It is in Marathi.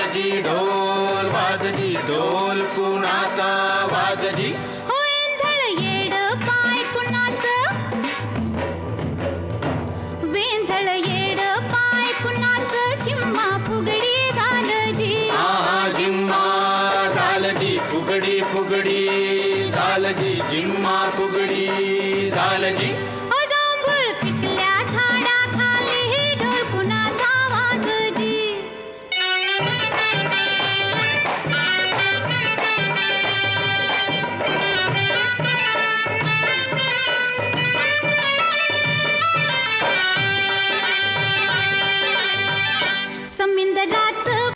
कुणाची ढोल वाजली ढोल कुणाचा वाजली वेंधळ येड पाय कुणाचं वेंधळ येड पाय कुणाचं झिम्मा फुगडी झालं जी जिम्मा झालजी फुगडी फुगडी झालजी जिम्मा फुगडी झालजी जांभूळ पिकल्या झाडाखाली ढोल कुणाचा वाजजी समिंदराचा